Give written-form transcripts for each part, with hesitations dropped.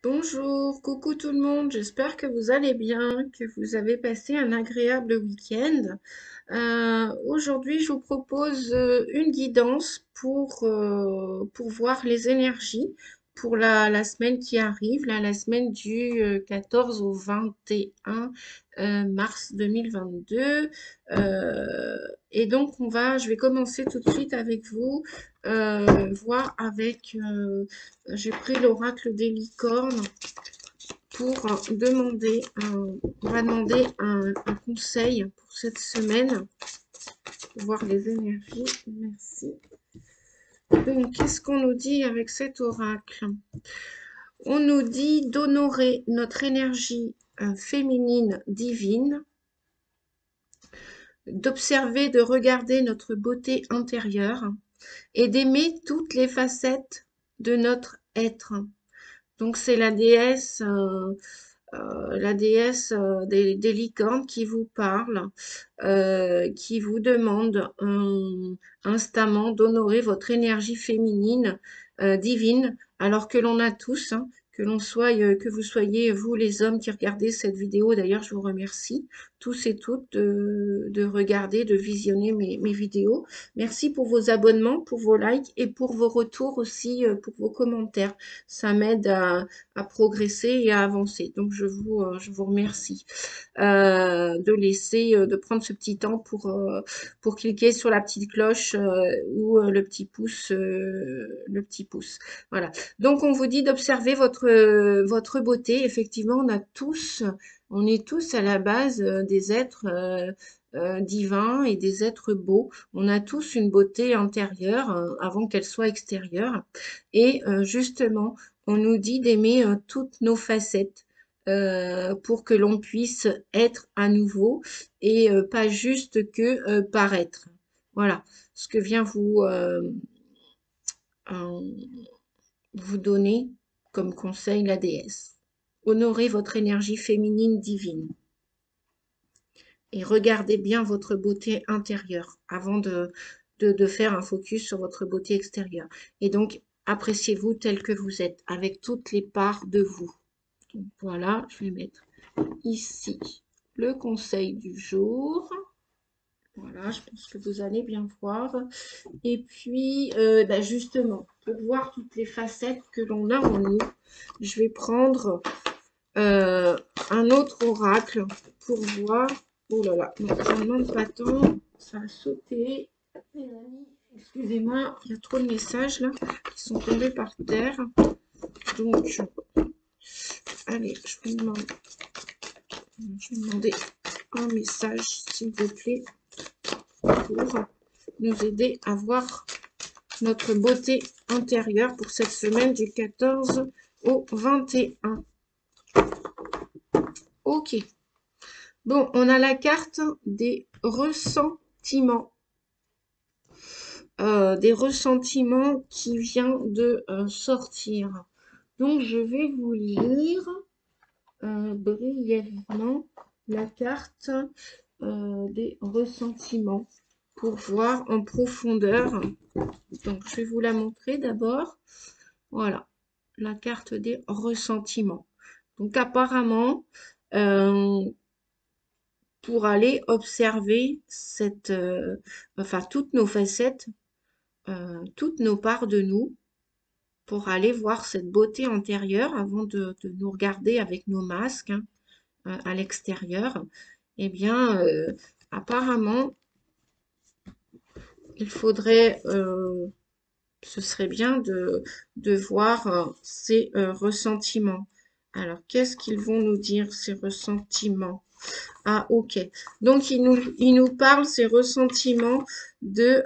Bonjour, coucou tout le monde, j'espère que vous allez bien, que vous avez passé un agréable week-end. Aujourd'hui, je vous propose une guidance pour voir les énergies pour la semaine qui arrive, là, la semaine du 14 au 21 mars 2022. Et donc, je vais commencer tout de suite avec vous, voir j'ai pris l'oracle des licornes pour on va demander un conseil pour cette semaine, pour voir les énergies. Merci. Donc, qu'est-ce qu'on nous dit avec cet oracle? On nous dit d'honorer notre énergie féminine divine, d'observer, de regarder notre beauté intérieure et d'aimer toutes les facettes de notre être. Donc, c'est la déesse des licornes qui vous parle, qui vous demande instamment d'honorer votre énergie féminine divine, alors que l'on a tous, hein, que vous soyez vous les hommes qui regardez cette vidéo, d'ailleurs je vous remercie tous et toutes de regarder, de visionner mes vidéos. Merci pour vos abonnements, pour vos likes et pour vos retours aussi, pour vos commentaires. Ça m'aide à progresser et à avancer. Donc je vous remercie de prendre ce petit temps pour cliquer sur la petite cloche ou le petit pouce. Voilà. Donc on vous dit d'observer votre beauté. Effectivement, on est tous à la base des êtres divins et des êtres beaux. On a tous une beauté intérieure avant qu'elle soit extérieure. Et justement, on nous dit d'aimer toutes nos facettes pour que l'on puisse être à nouveau et pas juste que paraître. Voilà ce que vient euh, vous donner comme conseil la déesse. Honorez votre énergie féminine divine et regardez bien votre beauté intérieure avant de faire un focus sur votre beauté extérieure. Et donc, appréciez-vous tel que vous êtes, avec toutes les parts de vous. Donc, voilà, je vais mettre ici le conseil du jour. Voilà, je pense que vous allez bien voir. Et puis, justement, pour voir toutes les facettes que l'on a en nous, je vais prendre euh, un autre oracle pour voir. Oh là là, non, ça ne demande pas tant. Ça a sauté. Excusez-moi, il y a trop de messages là qui sont tombés par terre. Donc, allez, je vais demander un message, s'il vous plaît, pour nous aider à voir notre beauté intérieure pour cette semaine du 14 au 21. Ok. Bon, on a la carte des ressentiments qui vient de sortir. Donc, je vais vous lire brièvement la carte des ressentiments pour voir en profondeur. Donc, je vais vous la montrer d'abord. Voilà, la carte des ressentiments. Donc, apparemment, euh, pour aller observer toutes nos facettes, toutes nos parts de nous, pour aller voir cette beauté antérieure avant de nous regarder avec nos masques hein, à l'extérieur, eh bien, apparemment, il faudrait, ce serait bien de voir ces ressentiments. Alors, qu'est-ce qu'ils vont nous dire, ces ressentiments? Ah, ok. Donc, il nous parle, ces ressentiments, de,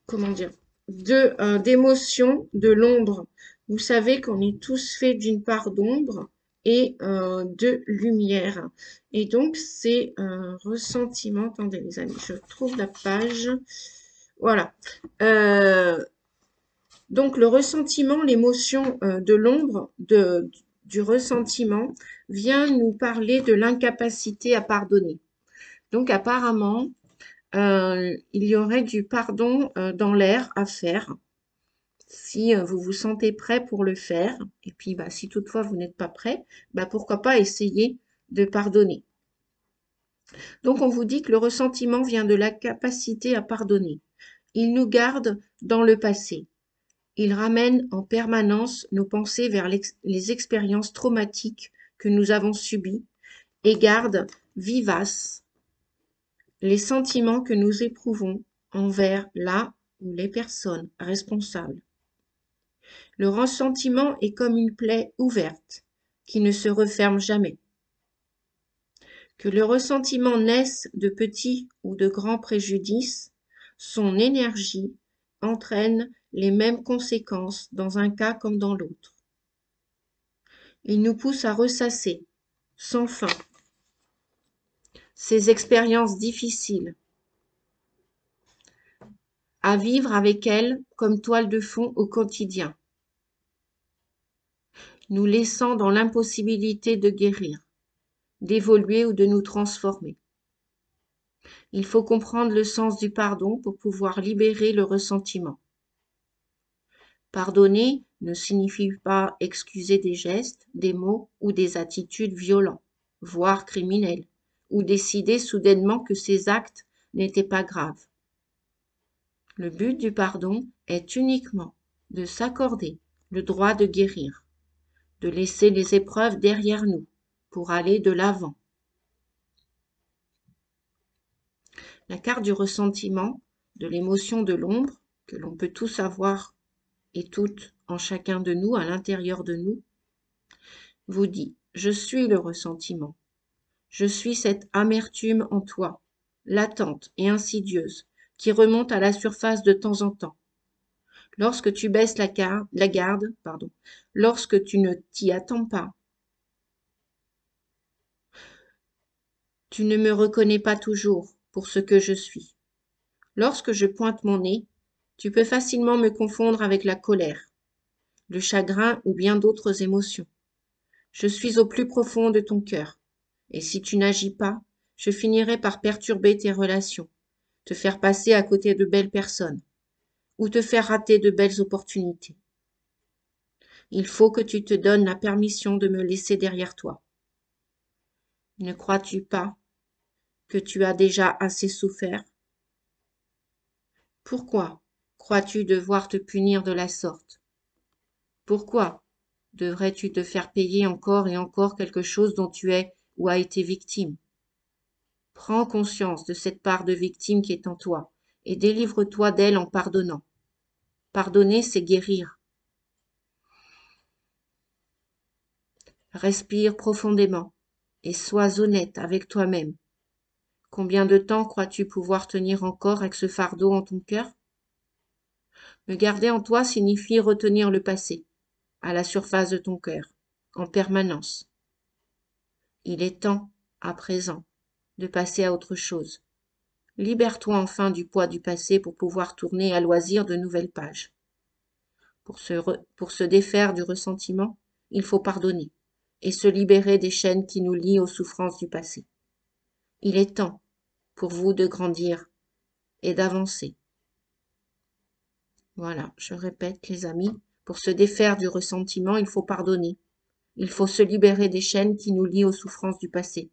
comment dire, d'émotions de l'ombre. Vous savez qu'on est tous faits d'une part d'ombre et de lumière. Et donc, ces ressentiments, attendez les amis, je trouve la page. Voilà. Donc, le ressentiment, l'émotion de l'ombre, du ressentiment, vient nous parler de l'incapacité à pardonner. Donc, apparemment, il y aurait du pardon dans l'air à faire. Si vous vous sentez prêt pour le faire, et puis bah, si toutefois vous n'êtes pas prêt, bah, pourquoi pas essayer de pardonner. Donc on vous dit que le ressentiment vient de la capacité à pardonner. Il nous garde dans le passé. Il ramène en permanence nos pensées vers les expériences traumatiques que nous avons subies et garde vivaces les sentiments que nous éprouvons envers la ou les personnes responsables. Le ressentiment est comme une plaie ouverte qui ne se referme jamais. Que le ressentiment naisse de petits ou de grands préjudices, son énergie entraîne les mêmes conséquences dans un cas comme dans l'autre. Il nous pousse à ressasser, sans fin, ces expériences difficiles, à vivre avec elles comme toile de fond au quotidien, nous laissant dans l'impossibilité de guérir, d'évoluer ou de nous transformer. Il faut comprendre le sens du pardon pour pouvoir libérer le ressentiment. Pardonner ne signifie pas excuser des gestes, des mots ou des attitudes violents, voire criminels, ou décider soudainement que ces actes n'étaient pas graves. Le but du pardon est uniquement de s'accorder le droit de guérir, de laisser les épreuves derrière nous pour aller de l'avant. La carte du ressentiment, de l'émotion de l'ombre, que l'on peut tous avoir et toutes en chacun de nous, à l'intérieur de nous, vous dit « Je suis le ressentiment. Je suis cette amertume en toi, latente et insidieuse, qui remonte à la surface de temps en temps. Lorsque tu baisses la garde, lorsque tu ne t'y attends pas, tu ne me reconnais pas toujours pour ce que je suis. Lorsque je pointe mon nez, tu peux facilement me confondre avec la colère, le chagrin ou bien d'autres émotions. Je suis au plus profond de ton cœur, et si tu n'agis pas, je finirai par perturber tes relations, te faire passer à côté de belles personnes, ou te faire rater de belles opportunités. Il faut que tu te donnes la permission de me laisser derrière toi. Ne crois-tu pas que tu as déjà assez souffert? Pourquoi crois-tu devoir te punir de la sorte? Pourquoi devrais-tu te faire payer encore et encore quelque chose dont tu es ou as été victime? Prends conscience de cette part de victime qui est en toi et délivre-toi d'elle en pardonnant. Pardonner, c'est guérir. Respire profondément et sois honnête avec toi-même. Combien de temps crois-tu pouvoir tenir encore avec ce fardeau en ton cœur? Me garder en toi signifie retenir le passé, à la surface de ton cœur, en permanence. Il est temps, à présent, de passer à autre chose. Libère-toi enfin du poids du passé pour pouvoir tourner à loisir de nouvelles pages. Pour se défaire du ressentiment, il faut pardonner et se libérer des chaînes qui nous lient aux souffrances du passé. Il est temps pour vous de grandir et d'avancer. Voilà, je répète les amis, pour se défaire du ressentiment, il faut pardonner. Il faut se libérer des chaînes qui nous lient aux souffrances du passé.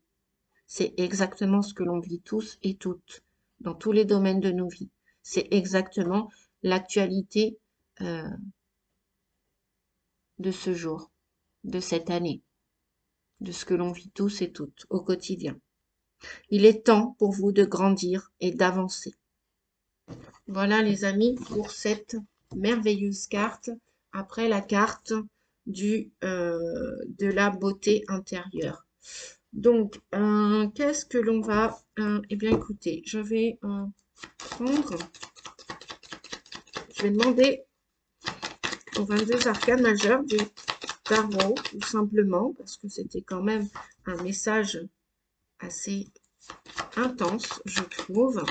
C'est exactement ce que l'on vit tous et toutes, dans tous les domaines de nos vies. C'est exactement l'actualité de ce jour, de cette année, de ce que l'on vit tous et toutes au quotidien. Il est temps pour vous de grandir et d'avancer. Voilà les amis pour cette merveilleuse carte, après la carte de la beauté intérieure. Donc, qu'est-ce que l'on va... eh bien, écoutez, je vais prendre... Je vais demander aux 22 arcanes majeures du tarot, tout simplement, parce que c'était quand même un message assez intense, je trouve,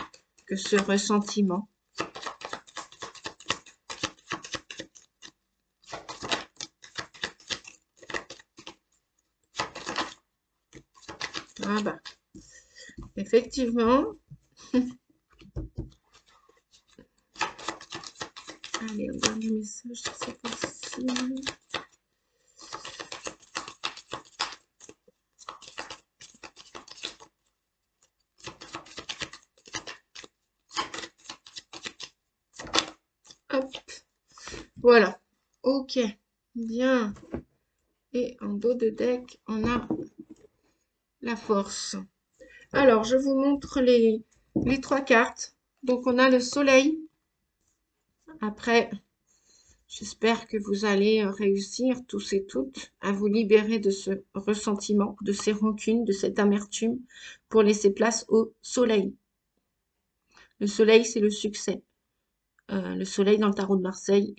que ce ressentiment. Ah bah, effectivement. Allez, un dernier message si c'est possible. Hop, voilà. Ok, bien. Et en dos de deck, on a la force. Alors, je vous montre les trois cartes. Donc, on a le soleil. Après, j'espère que vous allez réussir, tous et toutes, à vous libérer de ce ressentiment, de ces rancunes, de cette amertume, pour laisser place au soleil. Le soleil, c'est le succès. Le soleil dans le tarot de Marseille,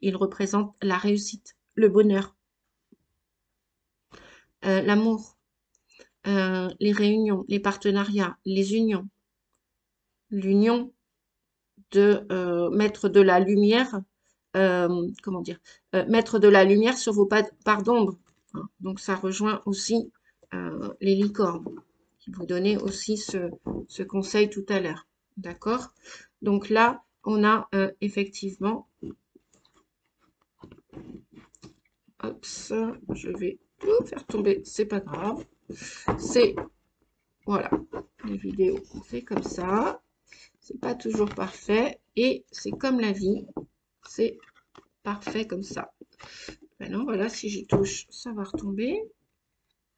il représente la réussite, le bonheur, l'amour, les réunions, les partenariats, les unions. L'union de mettre de la lumière, comment dire, mettre de la lumière sur vos parts d'ombre. Hein. Donc ça rejoint aussi les licornes, qui vous donnaient aussi ce conseil tout à l'heure. D'accord? Donc là, on a effectivement, hop, je vais tout faire tomber, c'est pas grave. C'est, voilà, les vidéos, c'est comme ça. C'est pas toujours parfait et c'est comme la vie, c'est parfait comme ça. Maintenant, voilà, si j'y touche, ça va retomber.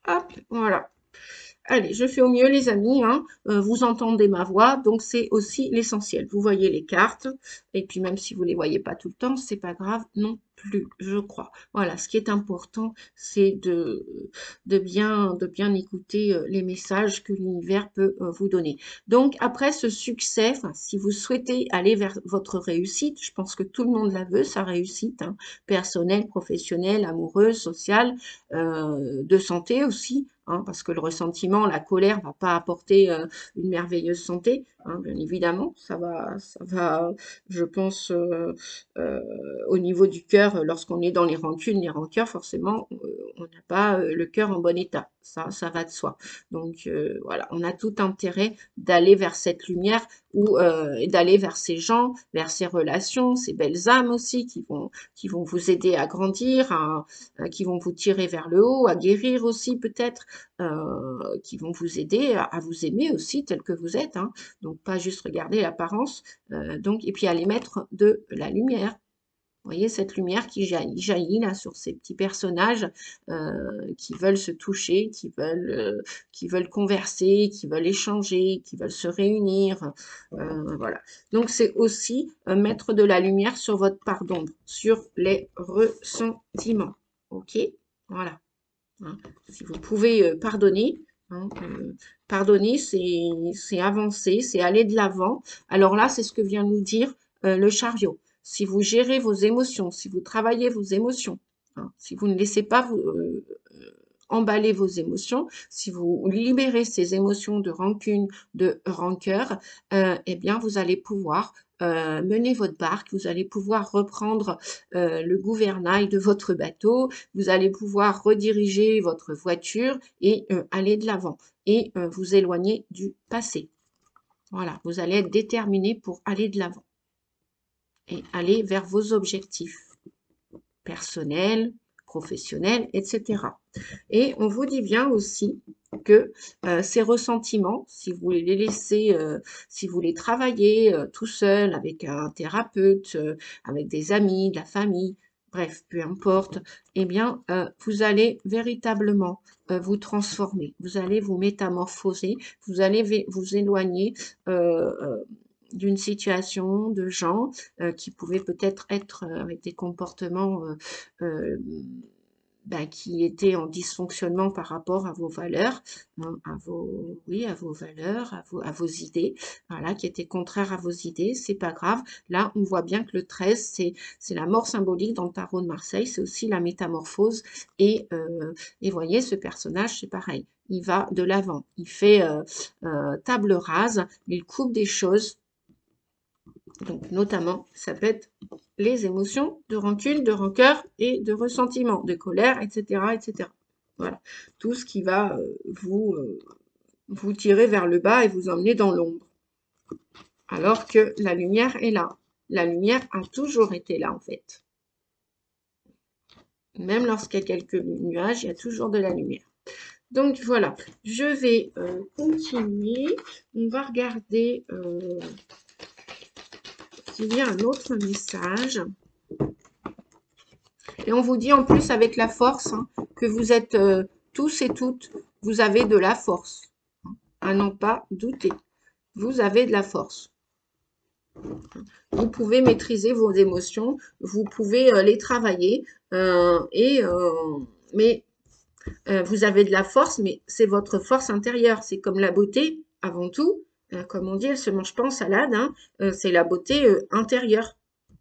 Hop, voilà. Allez, je fais au mieux, les amis. Hein. Vous entendez ma voix, donc c'est aussi l'essentiel. Vous voyez les cartes, et puis même si vous ne les voyez pas tout le temps, c'est pas grave non plus, je crois. Voilà, ce qui est important, c'est de bien écouter les messages que l'univers peut vous donner. Donc, après ce succès, si vous souhaitez aller vers votre réussite, je pense que tout le monde la veut, sa réussite, hein, personnelle, professionnelle, amoureuse, sociale, de santé aussi, hein, parce que le ressentiment, la colère va pas apporter une merveilleuse santé, hein, bien évidemment, ça va, je pense, euh, au niveau du cœur, lorsqu'on est dans les rancunes, les rancœurs, forcément, on n'a pas le cœur en bon état, ça va de soi. Donc voilà, on a tout intérêt d'aller vers cette lumière ou d'aller vers ces gens, vers ces relations, ces belles âmes aussi qui vont vous aider à grandir, qui vont vous tirer vers le haut, à guérir aussi peut-être, qui vont vous aider à vous aimer aussi tel que vous êtes, hein. Donc pas juste regarder l'apparence, donc et puis aller mettre de la lumière. Vous voyez cette lumière qui jaillit là sur ces petits personnages qui veulent se toucher, qui veulent converser, qui veulent échanger, qui veulent se réunir. Voilà. Donc c'est aussi mettre de la lumière sur votre part d'ombre, sur les ressentiments. Ok? Voilà. Hein. Si vous pouvez pardonner, hein, pardonner, c'est avancer, c'est aller de l'avant. Alors là, c'est ce que vient nous dire le chariot. Si vous gérez vos émotions, si vous travaillez vos émotions, hein, si vous ne laissez pas vous, emballer vos émotions, si vous libérez ces émotions de rancune, de rancœur, eh bien, vous allez pouvoir mener votre barque, vous allez pouvoir reprendre le gouvernail de votre bateau, vous allez pouvoir rediriger votre voiture et aller de l'avant et vous éloigner du passé. Voilà, vous allez être déterminé pour aller de l'avant et aller vers vos objectifs personnels, professionnels, etc. Et on vous dit bien aussi que ces ressentiments, si vous les laissez, si vous les travaillez tout seul avec un thérapeute, avec des amis, de la famille, bref, peu importe, eh bien, vous allez véritablement vous transformer, vous allez vous métamorphoser, vous allez vous éloigner d'une situation, de gens qui pouvaient peut-être être avec des comportements qui étaient en dysfonctionnement par rapport à vos valeurs, hein, à vos valeurs, à vos idées, voilà, qui étaient contraires à vos idées, c'est pas grave. Là, on voit bien que le 13, c'est la mort symbolique dans le tarot de Marseille, c'est aussi la métamorphose. Et voyez, ce personnage, c'est pareil. Il va de l'avant, il fait table rase, il coupe des choses. Donc, notamment, ça peut être les émotions de rancune, de rancœur et de ressentiment, de colère, etc., etc. Voilà, tout ce qui va vous tirer vers le bas et vous emmener dans l'ombre. Alors que la lumière est là. La lumière a toujours été là, en fait. Même lorsqu'il y a quelques nuages, il y a toujours de la lumière. Donc voilà, je vais continuer. On va regarder s'il y a un autre message. Et on vous dit en plus avec la force hein, que vous êtes tous et toutes, vous avez de la force. À n'en pas douter. Vous avez de la force. Vous pouvez maîtriser vos émotions, vous pouvez les travailler, mais vous avez de la force, mais c'est votre force intérieure. C'est comme la beauté, avant tout. Comme on dit, elle se mange pas en salade. Hein, c'est la beauté intérieure.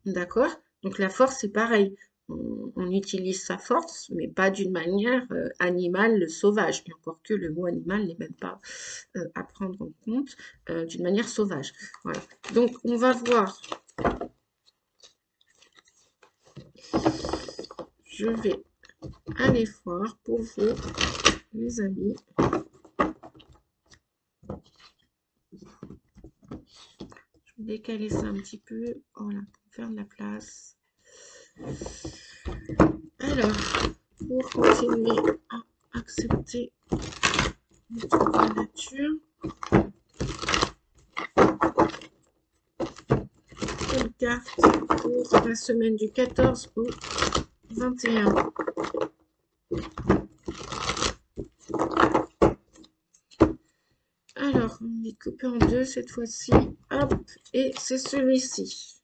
D'accord? Donc la force, c'est pareil. On utilise sa force, mais pas d'une manière animale, sauvage. Et encore que le mot animal n'est même pas à prendre en compte d'une manière sauvage. Voilà. Donc on va voir. Je vais aller voir pour vous, les amis. Je vais décaler ça un petit peu. Voilà, pour faire de la place. Alors, pour continuer à accepter la nature, quelle carte pour la semaine du 14 au 21? Alors, on est coupé en deux cette fois-ci. Hop, et c'est celui-ci.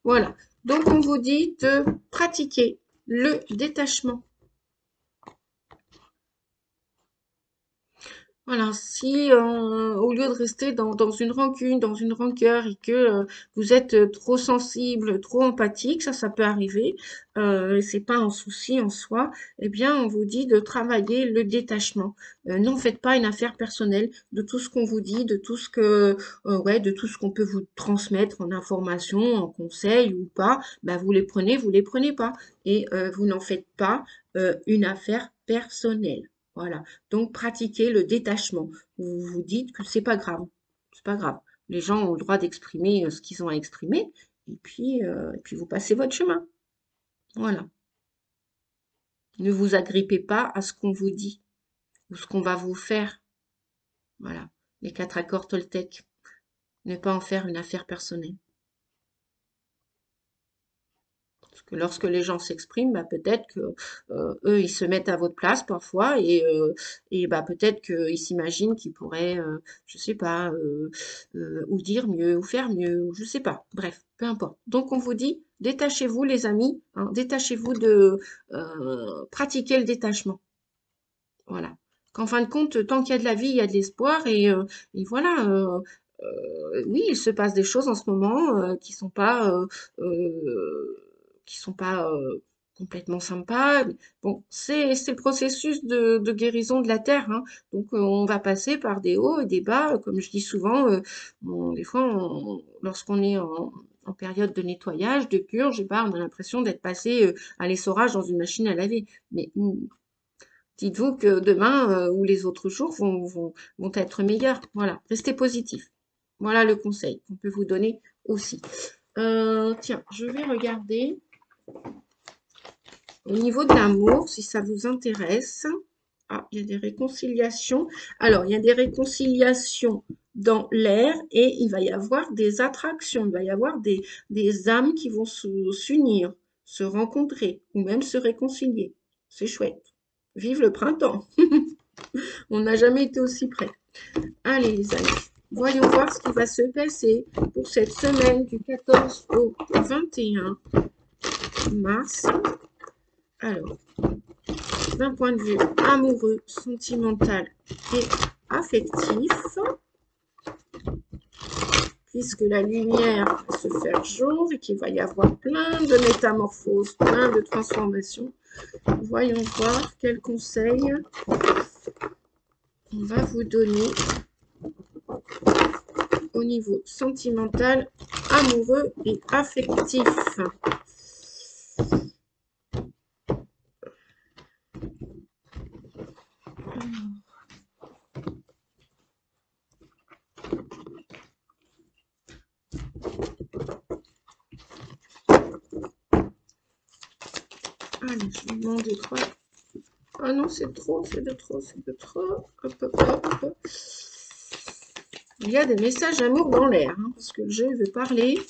Voilà. Donc, on vous dit de pratiquer le détachement. Voilà, si au lieu de rester dans une rancune, dans une rancœur et que vous êtes trop sensible, trop empathique, ça peut arriver, et c'est pas un souci en soi, eh bien on vous dit de travailler le détachement. N'en faites pas une affaire personnelle de tout ce qu'on vous dit, de tout ce que ouais, de tout ce qu'on peut vous transmettre en information, en conseil ou pas, bah vous les prenez pas et vous n'en faites pas une affaire personnelle. Voilà. Donc, pratiquez le détachement. Vous vous dites que c'est pas grave. C'est pas grave. Les gens ont le droit d'exprimer ce qu'ils ont à exprimer. Et puis vous passez votre chemin. Voilà. Ne vous agrippez pas à ce qu'on vous dit ou ce qu'on va vous faire. Voilà. Les 4 accords Toltec. Ne pas en faire une affaire personnelle. Parce que lorsque les gens s'expriment, bah, peut-être que eux, ils se mettent à votre place parfois et bah, peut-être qu'ils s'imaginent qu'ils pourraient, je sais pas, ou dire mieux, ou faire mieux, ou je sais pas. Bref, peu importe. Donc on vous dit, détachez-vous les amis, hein, détachez-vous de pratiquer le détachement. Voilà. Qu'en fin de compte, tant qu'il y a de la vie, il y a de l'espoir et voilà. Oui, il se passe des choses en ce moment qui sont pas complètement sympas. Bon, c'est le processus de guérison de la terre, hein. Donc on va passer par des hauts et des bas, comme je dis souvent. Des fois, lorsqu'on est en période de nettoyage, de purge, je sais pas, on a l'impression d'être passé à l'essorage dans une machine à laver. Mais dites-vous que demain ou les autres jours vont être meilleurs. Voilà, restez positif. Voilà le conseil qu'on peut vous donner aussi. Tiens, je vais regarder au niveau de l'amour, si ça vous intéresse. Ah, il y a des réconciliations. Alors, il y a des réconciliations dans l'air et il va y avoir des attractions. Il va y avoir des âmes qui vont s'unir, se rencontrer ou même se réconcilier. C'est chouette. Vive le printemps. On n'a jamais été aussi près. Allez, les amis, voyons voir ce qui va se passer pour cette semaine du 14 au 21 mars. Alors, d'un point de vue amoureux, sentimental et affectif, puisque la lumière va se faire jour et qu'il va y avoir plein de métamorphoses, plein de transformations. Voyons voir quels conseils on va vous donner au niveau sentimental, amoureux et affectif. Allez, je vais demander 3. Ah non, c'est trop, c'est de trop, c'est de trop. Hop, hop, hop, hop. Il y a des messages d'amour dans l'air, hein, parce que le jeu veut parler.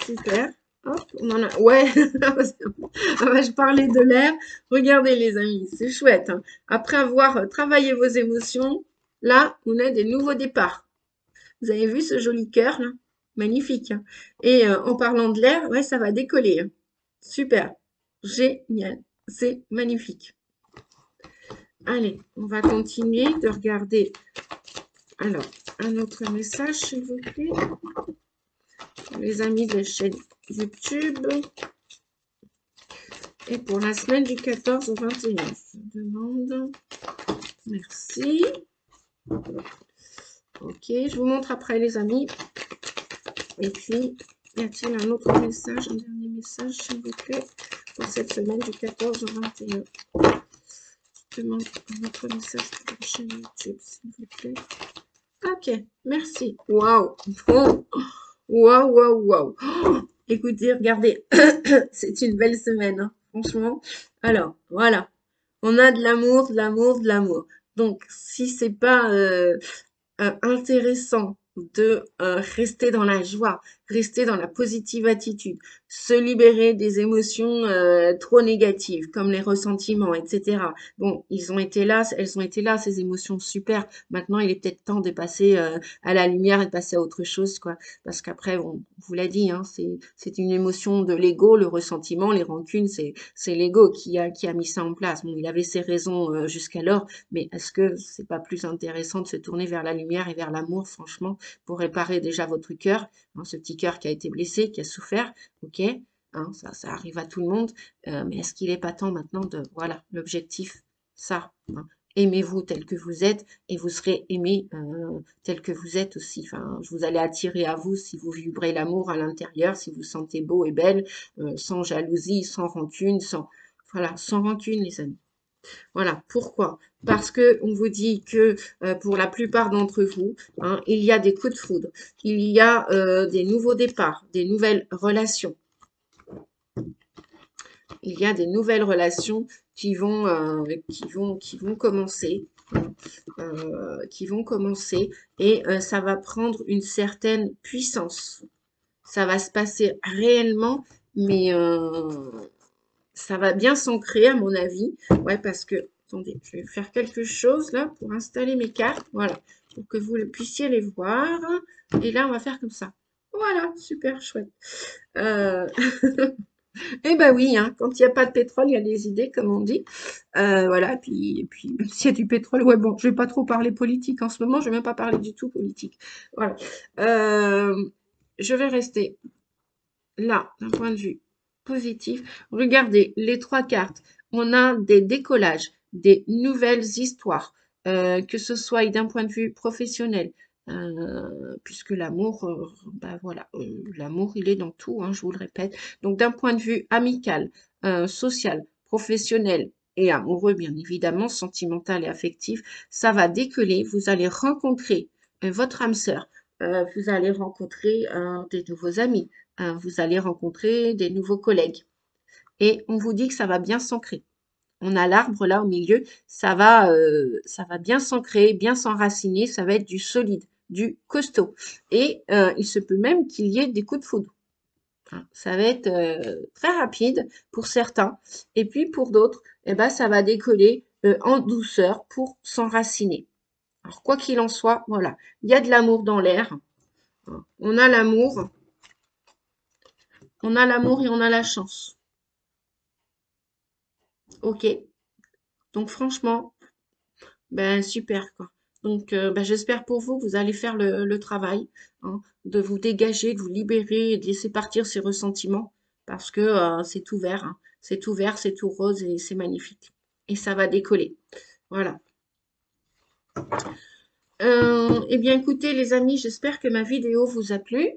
Super. Hop, on en a. Ouais, je parlais de l'air. Regardez, les amis, c'est chouette, hein. Après avoir travaillé vos émotions, là, on a des nouveaux départs. Vous avez vu ce joli cœur, là? Magnifique, hein. Et en parlant de l'air, ouais, ça va décoller, hein. Super. Génial. C'est magnifique. Allez, on va continuer de regarder. Alors, un autre message, s'il vous plaît. Les amis de la chaîne YouTube. Et pour la semaine du 14 au 21, je demande. Merci. Ok, je vous montre après, les amis. Et puis, y a-t-il un autre message, un dernier message, s'il vous plaît, pour cette semaine du 14 au 21? Je demande un autre message pour la chaîne YouTube, s'il vous plaît. Ok, merci. Waouh. Bon. Waouh, waouh, waouh. Oh, écoutez, regardez, c'est une belle semaine, hein, franchement. Alors, voilà. On a de l'amour, de l'amour, de l'amour. Donc, si c'est pas intéressant de rester dans la joie, rester dans la positive attitude, se libérer des émotions trop négatives, comme les ressentiments, etc. Bon, ils ont été là, elles ont été là, ces émotions super. Maintenant, il est peut-être temps de passer à la lumière et de passer à autre chose, quoi. Parce qu'après, on vous l'a dit, hein, c'est une émotion de l'ego, le ressentiment, les rancunes, c'est l'ego qui a mis ça en place. Bon, il avait ses raisons jusqu'alors, mais est-ce que c'est pas plus intéressant de se tourner vers la lumière et vers l'amour, franchement, pour réparer déjà votre cœur, hein, ce petit cœur qui a été blessé, qui a souffert, ok, hein, ça arrive à tout le monde, mais est-ce qu'il n'est pas temps maintenant de, voilà, l'objectif, ça, hein, aimez-vous tel que vous êtes et vous serez aimé tel que vous êtes aussi. Enfin, vous allez attirer à vous si vous vibrez l'amour à l'intérieur, si vous sentez beau et belle, sans jalousie, sans rancune, voilà, sans rancune, les amis. Voilà, pourquoi? Parce que on vous dit que pour la plupart d'entre vous, hein, il y a des coups de foudre, il y a des nouveaux départs, des nouvelles relations. Il y a des nouvelles relations qui vont commencer, hein, qui vont commencer, et ça va prendre une certaine puissance. Ça va se passer réellement, mais ça va bien s'ancrer à mon avis. Ouais, parce que, attendez, je vais faire quelque chose là pour installer mes cartes. Voilà, pour que vous puissiez les voir. Et là, on va faire comme ça. Voilà, super chouette. Euh... Eh ben oui, hein, quand il n'y a pas de pétrole, il y a des idées, comme on dit. Voilà, et puis même s'il y a du pétrole, ouais, bon, je vais pas trop parler politique en ce moment, je vais même pas parler du tout politique. Voilà. Euh, je vais rester là, d'un point de vue positif. Regardez, les trois cartes, on a des décollages, des nouvelles histoires, que ce soit d'un point de vue professionnel, puisque l'amour, ben voilà, l'amour, il est dans tout, hein, je vous le répète. Donc, d'un point de vue amical, social, professionnel et amoureux, bien évidemment, sentimental et affectif, ça va décoller. Vous allez rencontrer votre âme sœur, vous allez rencontrer des nouveaux amis, vous allez rencontrer des nouveaux collègues. Et on vous dit que ça va bien s'ancrer. On a l'arbre là au milieu, ça va bien s'ancrer, bien s'enraciner, ça va être du solide, du costaud. Et il se peut même qu'il y ait des coups de foudre. Hein, ça va être très rapide pour certains. Et puis pour d'autres, eh ben, ça va décoller en douceur pour s'enraciner. Alors quoi qu'il en soit, voilà, il y a de l'amour dans l'air. On a l'amour, on a l'amour et on a la chance. Ok. Donc franchement, ben super quoi. Donc ben, j'espère pour vous que vous allez faire le travail, hein, de vous dégager, de vous libérer, et de laisser partir ces ressentiments parce que c'est tout vert, hein. C'est tout vert, c'est tout rose et c'est magnifique. Et ça va décoller. Voilà. Eh bien écoutez les amis, j'espère que ma vidéo vous a plu.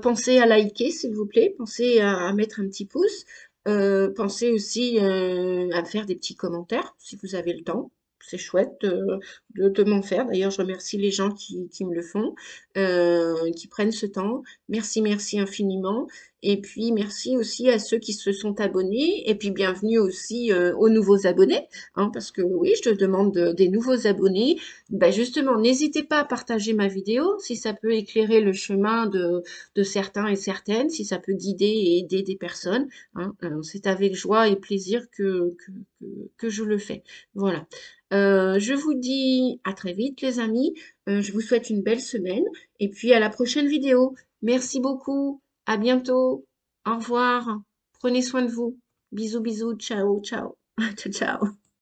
Pensez à liker s'il vous plaît, pensez à mettre un petit pouce. Pensez aussi à faire des petits commentaires si vous avez le temps. C'est chouette de m'en faire. D'ailleurs, je remercie les gens qui me le font, qui prennent ce temps. Merci, merci infiniment. Et puis, merci aussi à ceux qui se sont abonnés. Et puis, bienvenue aussi aux nouveaux abonnés, hein, parce que oui, je te demande des nouveaux abonnés. Ben justement, n'hésitez pas à partager ma vidéo si ça peut éclairer le chemin de certains et certaines, si ça peut guider et aider des personnes, hein. C'est avec joie et plaisir que je le fais. Voilà. Je vous dis à très vite, les amis. Je vous souhaite une belle semaine et puis à la prochaine vidéo. Merci beaucoup. À bientôt. Au revoir. Prenez soin de vous. Bisous, bisous. Ciao, ciao. Ciao, ciao.